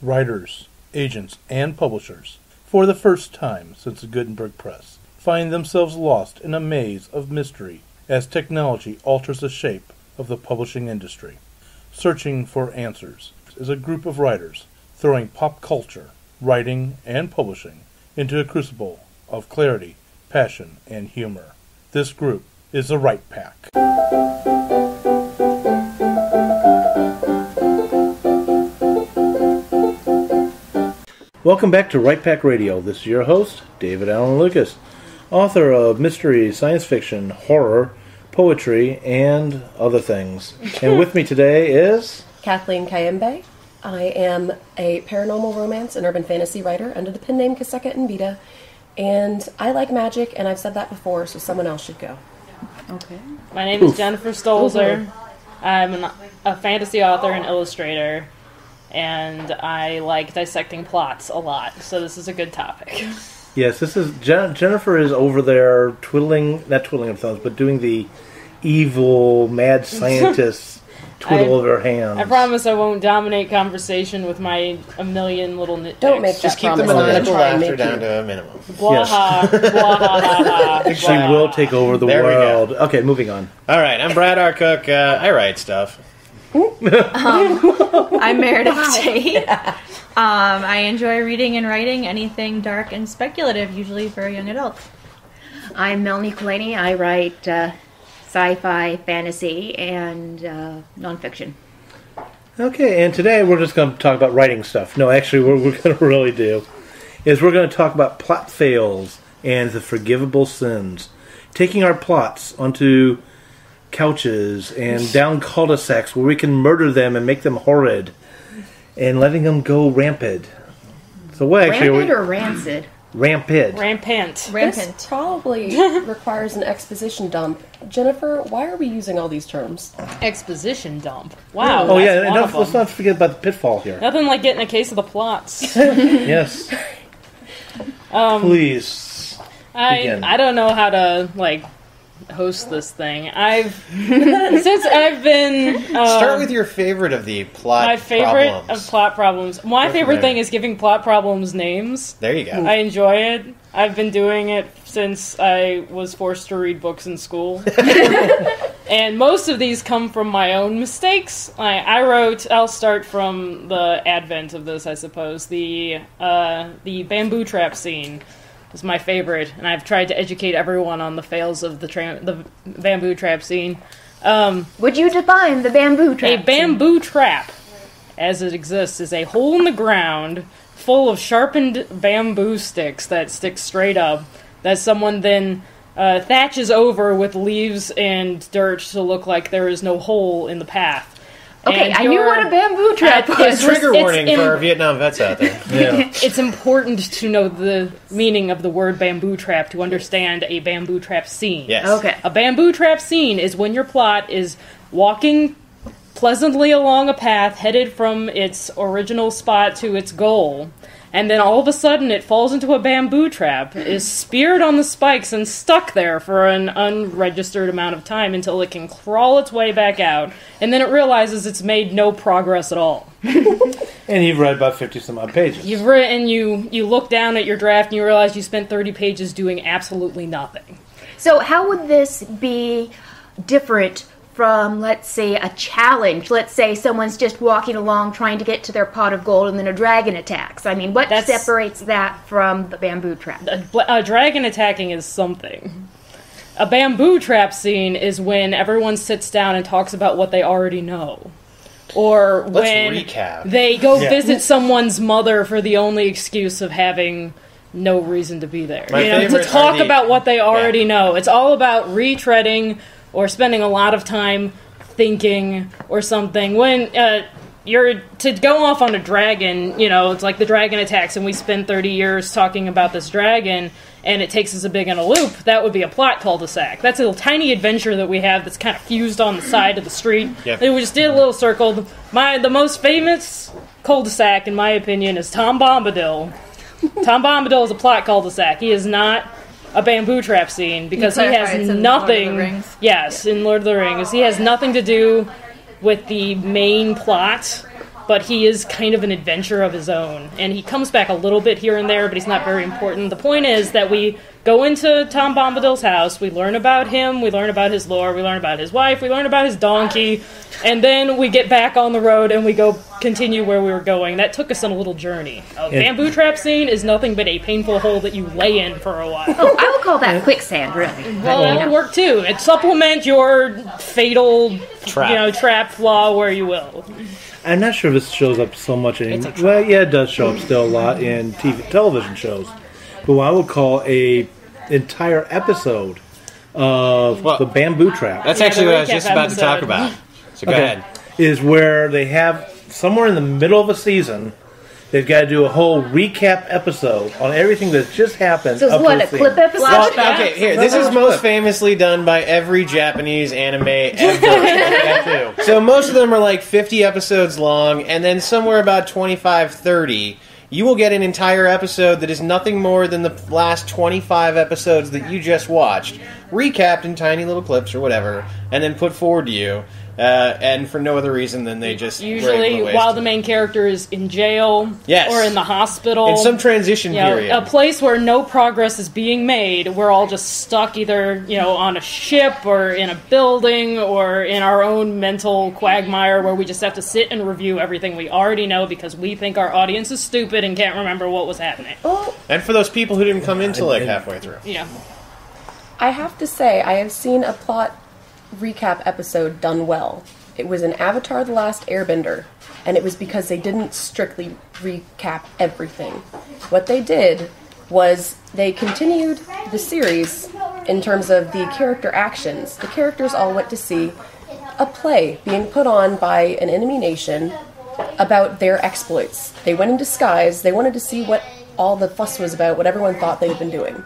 writers, agents, and publishers, for the first time since the Gutenberg Press, find themselves lost in a maze of mystery as technology alters the shape of the publishing industry. Searching for Answers is a group of writers throwing pop culture, writing, and publishing into a crucible of clarity, passion, and humor. This group is the Right Pack. Welcome back to Right Pack Radio. This is your host, David Allen Lucas, author of mystery, science fiction, horror, poetry, and other things. And with me today is... Kathleen Kayembe. I am a paranormal romance and urban fantasy writer under the pen name Kaseka and Vita. And I like magic, and I've said that before, so someone else should go. Okay. My name is Jennifer Stolzer. I'm a fantasy author and illustrator, and I like dissecting plots a lot, so this is a good topic. Yes, this is Jennifer is over there not twiddling her thumbs, but doing the evil mad scientist twiddle of her hands. I promise I won't dominate conversation with my a million little nitpicks. Don't make Just that keep the promise. maniacal laughter down to a minimum. Blah, ha, blah, ha, ha, ha, She will take over the There we world. go. Okay, moving on. All right, I'm Brad R. Cook. I write stuff. I'm Meredith Tate. I enjoy reading and writing anything dark and speculative, usually for young adults. I'm Melanie Kulani. I write sci-fi, fantasy, and nonfiction. Okay, and today we're just going to talk about writing stuff. No, actually, what we're going to really do is we're going to talk about plot fails and the forgivable sins. Taking our plots onto couches and down cul-de-sacs where we can murder them and make them horrid and letting them go rampant. So what actually... Rampant or rancid? Rampant. Rampant. This probably requires an exposition dump. Jennifer, why are we using all these terms? Exposition dump. Wow. Oh yeah, that's one of let's them. not forget about the pitfall here. Nothing like getting a case of the plots. Yes. Please. begin. I don't know how to host this thing. Since I've been Start with your favorite of the plot my favorite problems. of plot problems. My Go favorite from thing there. is giving plot problems names. There you go. I enjoy it. I've been doing it since I was forced to read books in school. And most of these come from my own mistakes. I'll start from the advent of this, I suppose. The bamboo trap scene is my favorite, and I've tried to educate everyone on the fails of the bamboo trap scene. Would you define the bamboo trap? A bamboo trap, as it exists, is a hole in the ground full of sharpened bamboo sticks that stick straight up, that someone then thatches over with leaves and dirt to look like there is no hole in the path. Okay, I knew what a bamboo trap was. Trigger warning for our Vietnam vets out there. Yeah. It's important to know the meaning of the word bamboo trap to understand a bamboo trap scene. Yes. Okay. A bamboo trap scene is when your plot is walking pleasantly along a path headed from its original spot to its goal, and then all of a sudden it falls into a bamboo trap, is speared on the spikes and stuck there for an unregistered amount of time until it can crawl its way back out, and then it realizes it's made no progress at all. And you've read about 50-some-odd pages. You've written, you look down at your draft and you realize you spent 30 pages doing absolutely nothing. So how would this be different from, let's say, a challenge? Let's say someone's just walking along trying to get to their pot of gold and then a dragon attacks. I mean, what separates that from the bamboo trap? A dragon attacking is something. A bamboo trap scene is when everyone sits down and talks about what they already know. Or when recap. they go visit someone's mother for the only excuse of having no reason to be there. My to favorite talk are the- about what they already know. It's all about retreading or spending a lot of time thinking or something. When you're to go off on a dragon, it's like the dragon attacks and we spend 30 years talking about this dragon and it takes us a big in a loop, that would be a plot cul-de-sac. That's a little tiny adventure that we have that's kind of fused on the side of the street. Yep. And we just did a little circle. The most famous cul-de-sac, in my opinion, is Tom Bombadil. Tom Bombadil is a plot cul-de-sac. He is not a bamboo trap scene because he has nothing. Lord of the Rings. Yes, in Lord of the Rings, he has nothing to do with the main plot. but he is kind of an adventure of his own. And he comes back a little bit here and there, but he's not very important. The point is that we go into Tom Bombadil's house, we learn about him, we learn about his lore, we learn about his wife, we learn about his donkey, and then we get back on the road and we go continue where we were going. That took us on a little journey. A bamboo trap scene is nothing but a painful hole that you lay in for a while. Oh, I would call that quicksand, really. Well, that would work too. It supplement your fatal trap flaw where you will. I'm not sure if this shows up so much anymore. Well, yeah, it does show up still a lot in television shows. But what I would call a entire episode of the bamboo trap. That's actually what I was just about to talk about. So go ahead. Is where they have, somewhere in the middle of a season, they've got to do a whole recap episode on everything that's just happened. So it's what, a clip episode? Okay, here. This is most famously done by every Japanese anime ever. So most of them are like 50 episodes long, and then somewhere about 25, 30, you will get an entire episode that is nothing more than the last 25 episodes that you just watched, recapped in tiny little clips or whatever, and then put forward to you. And for no other reason than they just usually while the main character is in jail or in the hospital, in some transition period, a place where no progress is being made. We're all just stuck either on a ship or in a building or in our own mental quagmire where we just have to sit and review everything we already know because we think our audience is stupid and can't remember what was happening. And for those people who didn't come in till like halfway through, I have to say I have seen a plot recap episode done well. It was in Avatar: The Last Airbender, and it was because they didn't strictly recap everything. What they did was they continued the series in terms of the character actions. The characters all went to see a play being put on by an enemy nation about their exploits. They went in disguise. They wanted to see what all the fuss was about, what everyone thought they had been doing.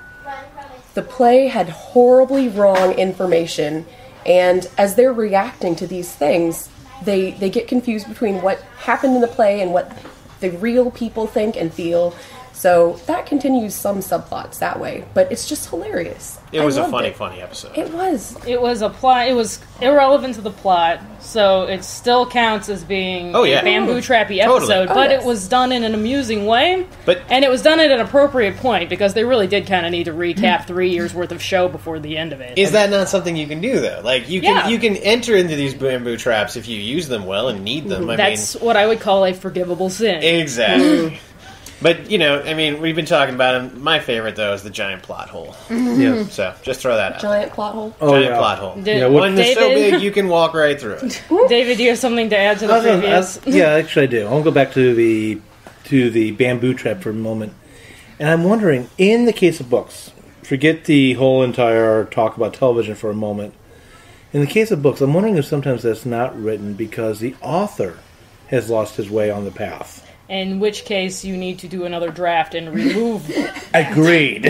The play had horribly wrong information. And as they're reacting to these things, they get confused between what happened in the play and what the real people think and feel. So that continues some subplots that way, but it's just hilarious. It was a funny episode. It was. It was a plot. It was irrelevant to the plot, so it still counts as being a bamboo trappy episode. But it was done in an amusing way, and it was done at an appropriate point because they really did kind of need to recap 3 years worth of show before the end of it. Is that not something you can do though? Like you can enter into these bamboo traps if you use them well and need them. That's what I would call a forgivable sin. Exactly. But, we've been talking about him. My favorite, though, is the giant plot hole. Yeah. So, just throw that out. Giant plot hole? Giant plot hole. One that's so big you can walk right through it. David, do you have something to add to the previous? Yeah, actually I do. I'll go back to the bamboo trap for a moment. And I'm wondering, in the case of books, forget the whole entire talk about television for a moment. In the case of books, I'm wondering if sometimes that's not written because the author has lost his way on the path. In which case, you need to do another draft and remove. Agreed.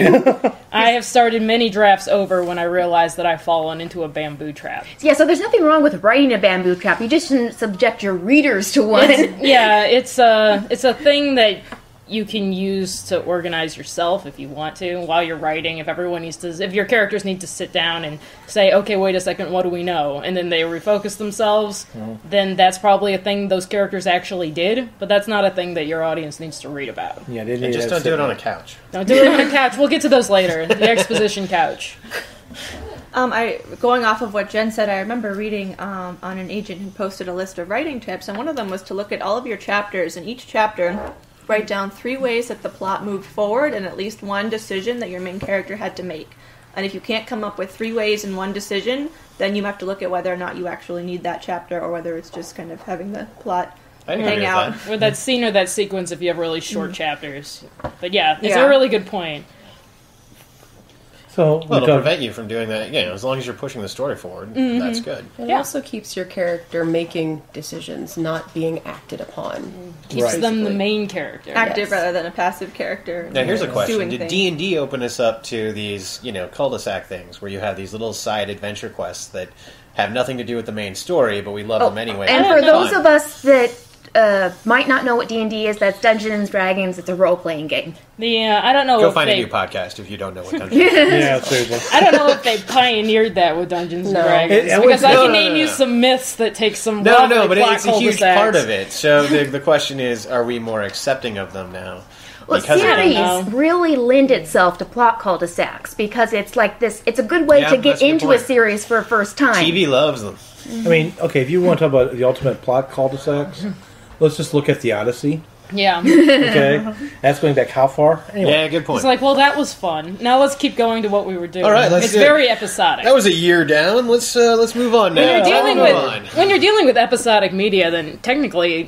I have started many drafts over when I realized that I've fallen into a bamboo trap. Yeah, so there's nothing wrong with writing a bamboo trap. You just shouldn't subject your readers to one. It's a thing that you can use to organize yourself if you want to while you're writing. If your characters need to sit down and say, okay, wait a second, what do we know? And then they refocus themselves, then that's probably a thing those characters actually did, but that's not a thing that your audience needs to read about. Yeah, and just don't do it on a couch. Don't do it on a couch. We'll get to those later. The exposition couch. Going off of what Jen said, I remember reading on an agent who posted a list of writing tips, and one of them was to look at all of your chapters, and each chapter write down 3 ways that the plot moved forward and at least one decision that your main character had to make. And if you can't come up with 3 ways and 1 decision, then you have to look at whether or not you actually need that chapter or whether it's just kind of having the plot hang out. Or that scene or that sequence if you have really short chapters. But it's a really good point. So it'll prevent you from doing that. As long as you're pushing the story forward, that's good. It also keeps your character making decisions, not being acted upon. Keeps them the main character. Active rather than a passive character. Now here's a question. Did D&D open us up to these, cul-de-sac things where you have these little side adventure quests that have nothing to do with the main story, but we love them anyway? And for those of us that might not know what D&D is, that's Dungeons & Dragons. It's a role-playing game. I don't know. Go if find they, a new podcast if you don't know what Dungeons and Dragons Yeah, seriously. I don't know if they pioneered that with Dungeons and Dragons because I can name you some myths that take some. No, but plot it's a huge cul-de-sacs. part of it. So the question is, are we more accepting of them now? Well, Because of them? series really lend itself to plot cul-de-sacs because it's like this. It's a good way Yeah, to get that's a good into a point. series for a first time. TV loves them. I mean, okay, if you want to talk about the ultimate plot cul-de-sacs, let's just look at the Odyssey. Yeah. Okay, that's going back how far? Anyway, Yeah, good point. It's like, well, that was fun. Now let's keep going to what we were doing. All right, let's it's do it. very episodic. That was a year down. Let's move on now. When you're dealing with episodic media, then technically,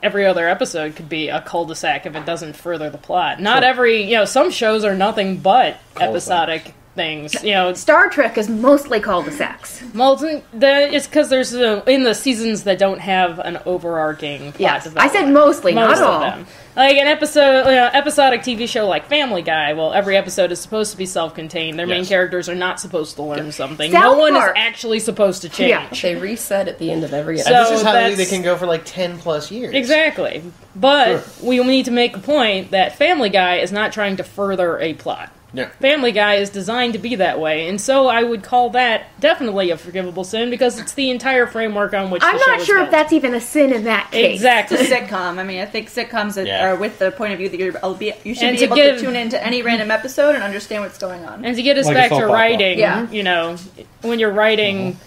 every other episode could be a cul-de-sac if it doesn't further the plot. Not every, some shows are nothing but episodic things. Star Trek is mostly cul-de-sacs. Well, it's because there's in the seasons that don't have an overarching plot Yes, I development. said mostly, Most not of all. them. Like an episodic TV show like Family Guy. Well, every episode is supposed to be self-contained. Their main characters are not supposed to learn something. South No one is Park. actually supposed to change. Yeah. They reset at the end of every So- episode. This is how that's- they can go for like 10 plus years. Exactly. But we need to make a point that Family Guy is not trying to further a plot. Yeah. Family Guy is designed to be that way, and so I would call that definitely a forgivable sin because it's the entire framework on which I'm the show not is sure built. if that's even a sin in that case. Exactly. It's a sitcom. I mean, I think sitcoms are with the point of view that you should And be to able give- to tune into any random episode and understand what's going on. And to get us Like a back soap to opera. writing, Yeah. When you're writing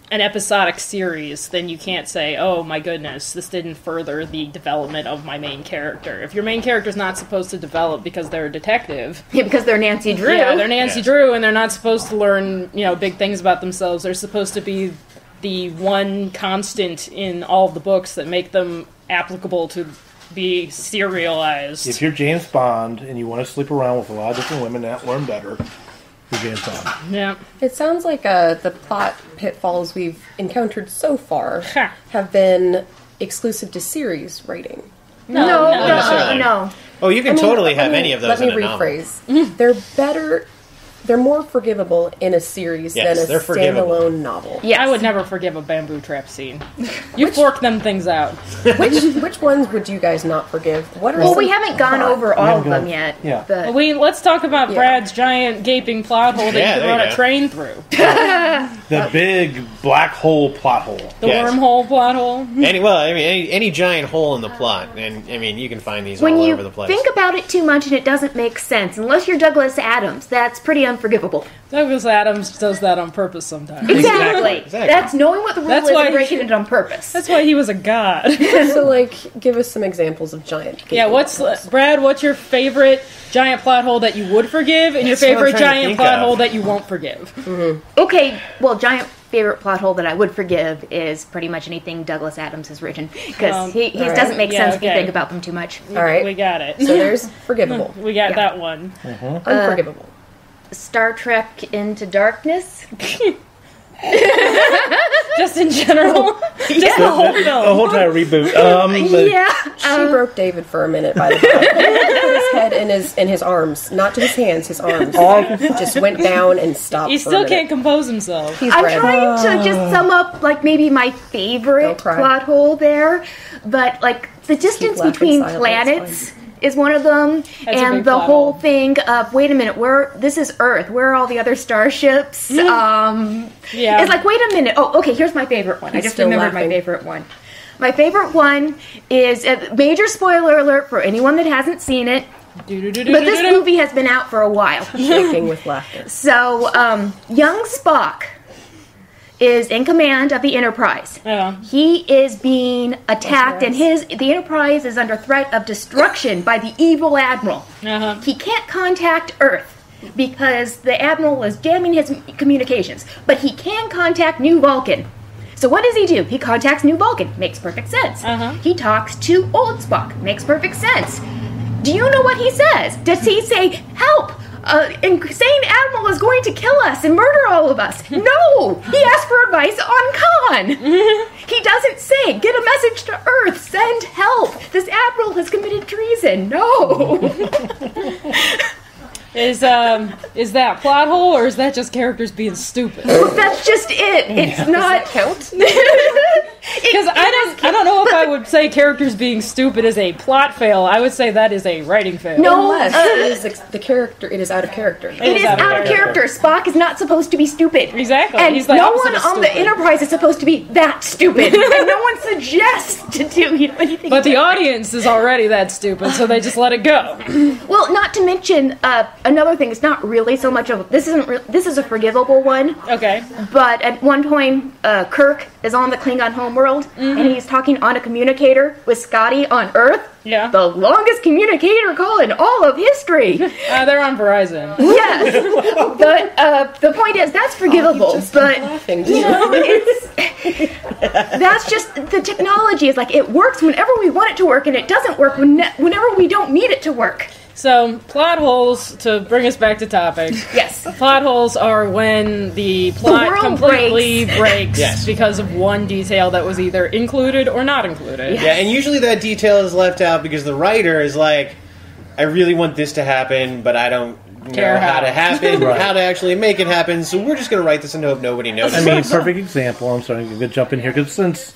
an episodic series, then you can't say, oh my goodness, this didn't further the development of my main character. If your main character's not supposed to develop because they're a detective, Yeah, because they're Nancy Drew. yeah, they're Nancy Drew, and they're not supposed to learn, big things about themselves. They're supposed to be the one constant in all of the books that make them applicable to be serialized. if you're James Bond and you want to sleep around with a lot of different women that learn better, you're James Bond. Yeah. It sounds like the plot pitfalls we've encountered so far Ha. have been exclusive to series writing. No. necessarily. Oh, you can totally have any of those Let me in a novel. rephrase. They're better. They're more forgivable in a series Yes, than a they're forgivable. standalone novel. Yes. I would never forgive a bamboo trap scene. You fork them things out. Which ones would you guys not forgive? What are Well, some we haven't gone plot- over all of haven't them gone- yet. yeah. But Let's talk about Brad's giant gaping plot hole that Yeah, you there could run you a go. train through. The big black hole plot hole. The Yes. wormhole plot hole. Any giant hole in the plot, and I mean, you can find these when all you over the place. think about it too much and it doesn't make sense, unless you're Douglas Adams, that's pretty unforgivable. Douglas Adams does that on purpose sometimes. Exactly. Exactly. That's knowing what the rule That's is why and breaking it on purpose. That's why he was a god. So, give us some examples of giant. Yeah, Brad, what's your favorite giant plot hole that you would forgive, and your That's what I'm favorite trying to giant think plot of. hole that you won't forgive? Okay, well, giant favorite plot hole that I would forgive is pretty much anything Douglas Adams has written, because he all right. doesn't make Yeah, sense if you okay. think about them too much. All right. We got it. So there's forgivable, We got Yeah. that one. unforgivable. Star Trek Into Darkness. Just in general. Just the whole The film. whole entire reboot. But Yeah. She broke David for a minute, by the way. He put his head in his arms, not to his hands, his arms. Just went down and stopped. He for a still minute. can't compose himself. He's I'm red. trying to just sum up, maybe my Don't favorite cry. plot hole there, but, the distance laughing between silently, planets is one of them, a and big the plot whole hole. thing of, wait a minute, this is Earth, where are all the other starships? Yeah. It's like, wait a minute, oh, okay, here's my favorite one. I He's just still remembered my laughing. favorite one. My favorite one is, a major spoiler alert for anyone that hasn't seen it, but this movie has been out for a while. shaking with laughter. So, young Spock is in command of the Enterprise. Yeah. He is being attacked, and the Enterprise is under threat of destruction by the evil Admiral. Uh-huh. He can't contact Earth because the Admiral is jamming his communications, but he can contact New Vulcan. So what does he do? He contacts New Vulcan. Makes perfect sense. Uh-huh. He talks to Old Spock. Makes perfect sense. Do you know what he says? Does he say, help? Insane Admiral is going to kill us and murder all of us. No! He asks for advice on Khan. He doesn't say, get a message to Earth, send help. This Admiral has committed treason. No! Is that plot hole, or is that just characters being stupid? That's just it. It's not. Count? Because I don't know if I would say characters being stupid is a plot fail. I would say that is a writing fail. No, unless it is the character. It is out of character. It is out of character. Spock is not supposed to be stupid. Exactly. And He's the no opposite one of on the stupid. Enterprise is supposed to be that stupid. And no one suggests to do anything. But the audience is already that stupid, so they just let it go. Well, not to mention another thing. It's not really so much of this is a forgivable one. Okay. But at one point, Kirk is on the Klingon homeworld, and he's talking on a communicator with Scotty on Earth. Yeah. The longest communicator call in all of history. They're on Verizon. Yes. The point is, that's forgivable. But, that's just, the technology is like, it works whenever we want it to work, and it doesn't work whenever we don't need it to work. So, plot holes, to bring us back to topic. Yes. Plot holes are when the plot world completely breaks Yes. because of one detail that was either included or not included. Yeah, and usually that detail is left out because the writer is like, I really want this to happen, but I don't know how to happen, Right. how to actually make it happen, so we're just going to write this and hope nobody knows. I mean, perfect example. I'm sorry, I'm going to jump in here because since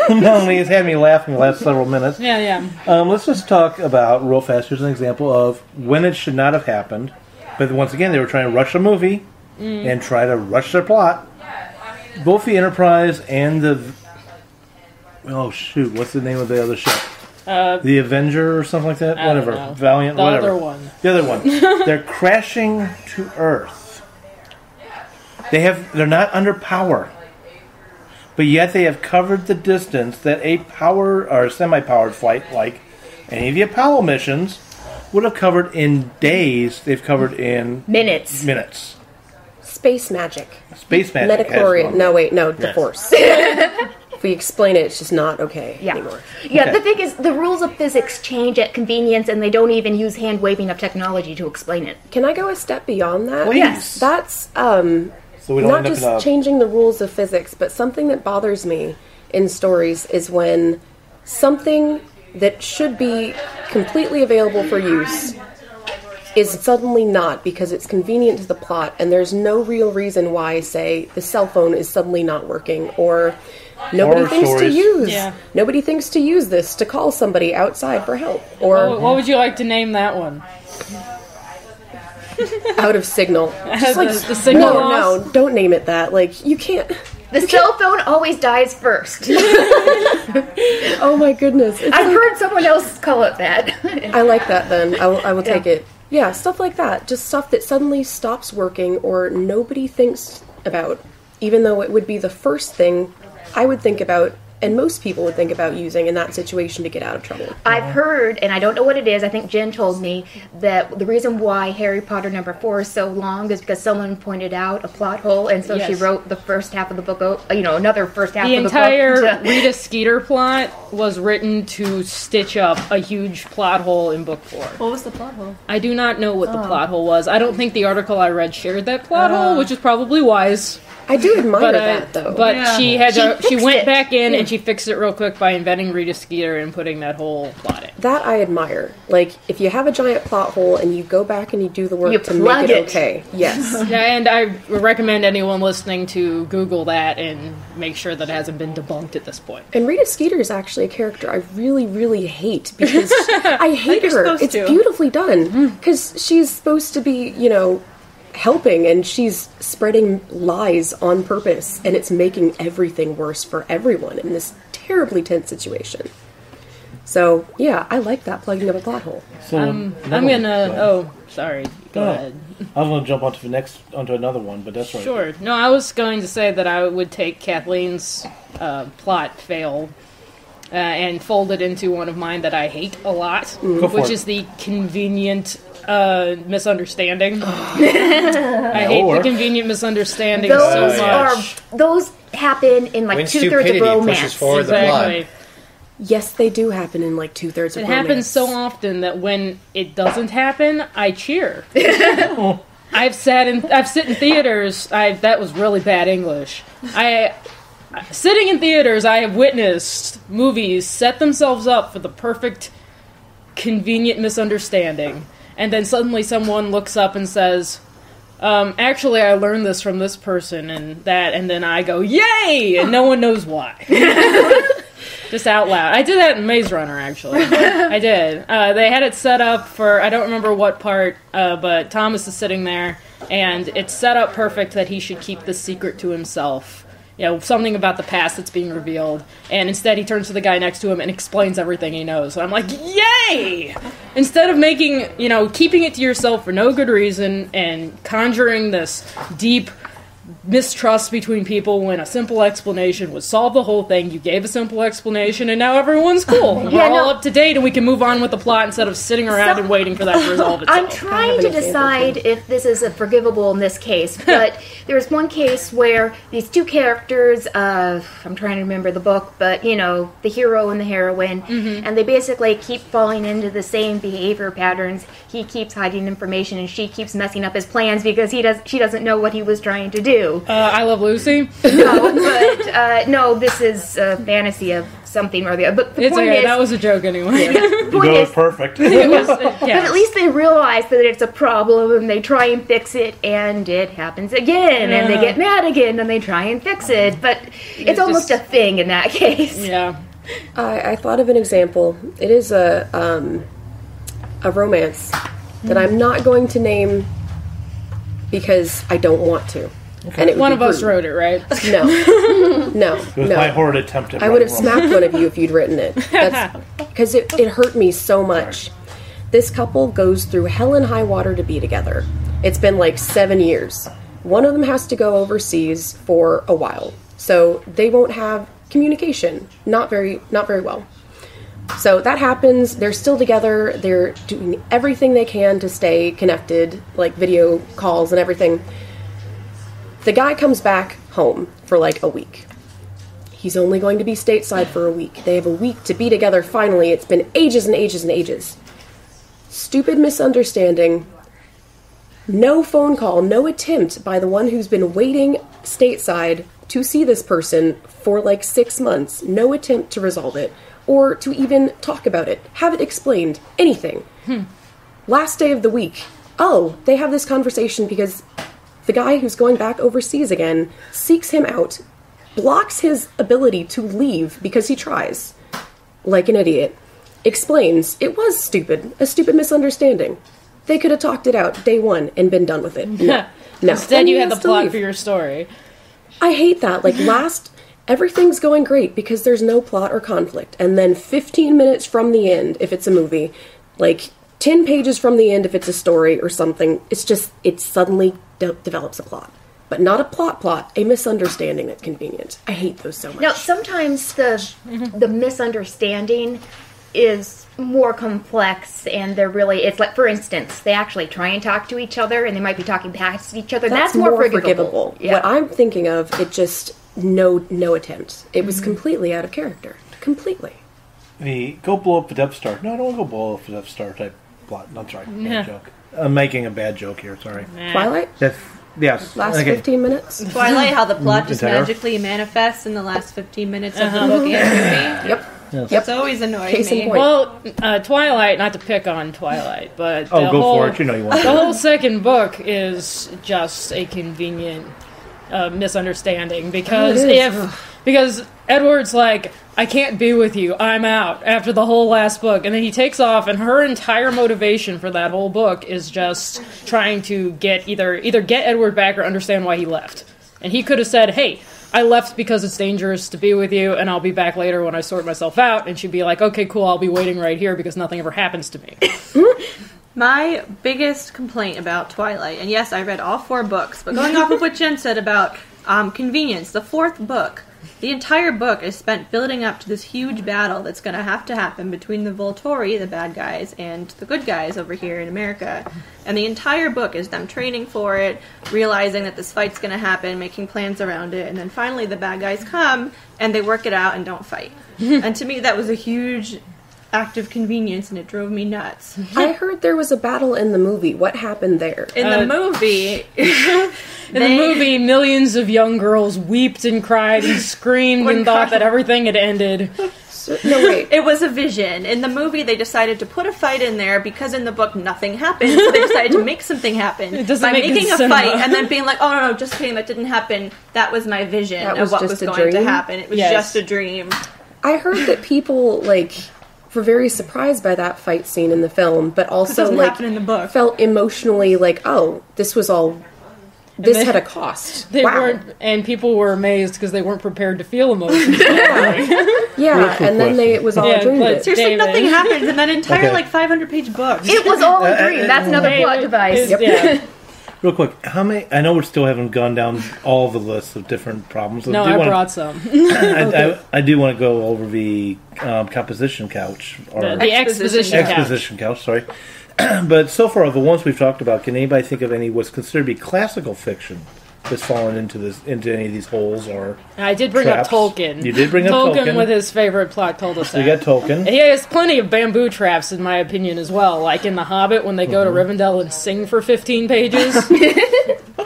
Melanie has had me laughing the last several minutes, Yeah. let's just talk about real fast. Here's an example of when it should not have happened. But once again, they were trying to rush a movie and try to rush their plot. Both the Enterprise and the what's the name of the other ship? The Avenger or something like that. I don't Whatever, know. Valiant. The whatever. other one. The other one. They're crashing to Earth. They're not under power. But yet they have covered the distance that a power or semi-powered flight like any of the Apollo missions would have covered in days. They've covered in Minutes. Space magic. Space magic. Metachlorian. No, wait, no, the Yes. Force. If we explain it, it's just not okay anymore. Yeah, Okay. the thing is, the rules of physics change at convenience, and they don't even use hand-waving of technology to explain it. Can I go a step beyond that? Please. Yes. That's So we don't not end up just in a changing the rules of physics, but something that bothers me in stories is when something that should be completely available for use is suddenly not because it's convenient to the plot and there's no real reason why, say, the cell phone is suddenly not working or nobody Horror thinks stories. to use. Yeah. Nobody thinks to use this to call somebody outside for help or What would you like to name that one? out of signal. Just like the signal loss? no, don't name it that. Like you can't. The cell phone always dies first. Oh my goodness! I've heard someone else call it that. I like that. Then I will take it. Yeah, stuff like that. Just stuff that suddenly stops working or nobody thinks about, even though it would be the first thing I would think about, and most people would think about using in that situation to get out of trouble. I've heard, and I don't know what it is, I think Jen told me, that the reason why Harry Potter #4 is so long is because someone pointed out a plot hole, and so she Yes. wrote the first half of the book, another first half The of the entire book. Rita Skeeter plot was written to stitch up a huge plot hole in book 4. What was the plot hole? I do not know what the plot hole was. I don't think the article I read shared that plot hole, which is probably wise. I do admire But that though. but Yeah. she had She she fixed went it. back in and she fixed it real quick by inventing Rita Skeeter and putting that whole plot in. that I admire. Like if you have a giant plot hole and you go back and you do the work You to plug make it it. okay. Yes. Yeah, and I recommend anyone listening to Google that and make sure that it hasn't been debunked at this point. And Rita Skeeter is actually a character I really, really hate because I hate you're her. supposed It's to. beautifully done because she's supposed to be, helping and she's spreading lies on purpose and it's making everything worse for everyone in this terribly tense situation. So, yeah, I like that plugging of a plot hole. So I'm gonna. Oh, sorry. Go Oh. ahead. I was going to jump onto another one, but that's right. Sure. No, I was going to say that I would take Kathleen's plot fail and fold it into one of mine that I hate a lot, Go for which it. is the convenient misunderstanding. I hate Or- the convenient misunderstanding Those so much. those happen in like When 2/3 stupidity of romance. pushes forward the plot. Exactly. Yes, they do happen in like 2/3 of It romance. happens so often that when it doesn't happen, I cheer. I've sit in theaters. That was really bad English. Sitting in theaters, I have witnessed movies set themselves up for the perfect, convenient misunderstanding, and then suddenly someone looks up and says, Actually, I learned this from this person and that, and then I go, yay! And no one knows why. Just out loud. I did that in Maze Runner, actually. I did. They had it set up for, I don't remember what part, but Thomas is sitting there, and it's set up perfect that he should keep the secret to himself. You know, something about the past that's being revealed. And instead he turns to the guy next to him and explains everything he knows. So I'm like, yay! Instead of making, keeping it to yourself for no good reason and conjuring this deep mistrust between people when a simple explanation would solve the whole thing. You gave a simple explanation and now everyone's cool. We're all up to date and we can move on with the plot instead of sitting around and waiting for that to resolve itself. I'm trying to decide if this is a forgivable in this case, but there's one case where these two characters, I'm trying to remember the book, but the hero and the heroine, and they basically keep falling into the same behavior patterns. He keeps hiding information and she keeps messing up his plans because she doesn't know what he was trying to do. I Love Lucy? No, but no, this is a fantasy of something or the other. But the point is, that was a joke anyway. The point is perfect. Yes. But at least they realize that it's a problem and they try and fix it, and it happens again, and they get mad again and they try and fix it. But it's almost a thing in that case. Yeah. I thought of an example. It is a romance that I'm not going to name because I don't want to. Okay. And one of us wrote it, right? No. It was my horrid attempt at I would have smacked one of you if you'd written it. Because it hurt me so much. This couple goes through hell and high water to be together. It's been like 7 years. One of them has to go overseas for a while. So they won't have communication. Not very well. So that happens. They're still together. They're doing everything they can to stay connected, like video calls and everything. The guy comes back home for like a week. He's only going to be stateside for a week. They have a week to be together finally. It's been ages and ages and ages. Stupid misunderstanding. No phone call, no attempt by the one who's been waiting stateside to see this person for like 6 months. No attempt to resolve it or to even talk about it. Have it explained. Anything. Last day of the week. Oh, they have this conversation because the guy who's going back overseas again seeks him out, blocks his ability to leave because he tries, like an idiot, explains it was a stupid misunderstanding. They could have talked it out day one and been done with it. No. Instead, you had the plot for your story. I hate that. Like everything's going great because there's no plot or conflict, and then 15 minutes from the end, if it's a movie, like 10 pages from the end if it's a story or something, it suddenly develops a plot. But not a plot, a misunderstanding that's convenient. I hate those so much. Now, sometimes the misunderstanding is more complex, and it's like, for instance, they actually try and talk to each other, and they might be talking past each other. That's more forgivable. Yeah. What I'm thinking of, it just, no attempt. It was completely out of character. Completely. The go blow up the Death Star. No, I don't want to go blow up the Death Star type plot. No, sorry. Bad joke. I'm making a bad joke here, sorry. Twilight? Yes. Last 15 minutes? Twilight, how the plot just magically manifests in the last 15 minutes of the book and movie. Yep. That's always annoyed me. Well, Twilight, not to pick on Twilight, but go for it. You know you want to. The whole second book is just a convenient misunderstanding because because Edward's like, I can't be with you, I'm out, after the whole last book, and then he takes off, and her entire motivation for that whole book is just trying to get either get Edward back or understand why he left. And he could have said, hey, I left because it's dangerous to be with you, and I'll be back later when I sort myself out, and she'd be like, okay, cool, I'll be waiting right here because nothing ever happens to me. My biggest complaint about Twilight, and yes, I read all 4 books, but going off of what Jen said about convenience, the 4th book, the entire book is spent building up to this huge battle that's going to happen between the Volturi, the bad guys, and the good guys over here in America. And the entire book is them training for it, realizing that this fight's going to happen, making plans around it, and then finally the bad guys come, and they work it out and don't fight. And to me, that was a huge act of convenience, and it drove me nuts. I heard there was a battle in the movie. What happened there? In the movie... In the movie, millions of young girls wept and cried and screamed and thought that everything had ended. No, wait. It was a vision. In the movie, they decided to put a fight in there because in the book nothing happened. So they decided to make something happen by making a fight and then being like, "Oh no, just kidding, that didn't happen. That was my vision of what was going to happen. It was just a dream." I heard that people were very surprised by that fight scene in the film, but also in the book. Felt emotionally oh, this was all. This had a cost. They weren't, and people were amazed because they weren't prepared to feel emotions. Yeah, and then it was all a dream. Seriously, nothing happened in that entire 500-page book. It was all a dream. That's another plot device. Yeah. Real quick, how many? I know we still haven't gone down all the lists of different problems. No, I brought some. I do want to go over the composition couch or the exposition couch. Sorry. But so far, the ones we've talked about, can anybody think of any what's considered to be classical fiction that's fallen into any of these holes or I did bring traps? up Tolkien. You did bring up Tolkien with his favorite plot cul-de-sac. You got Tolkien. He has plenty of bamboo traps, in my opinion, as well. Like in The Hobbit, when they go to Rivendell and sing for 15 pages.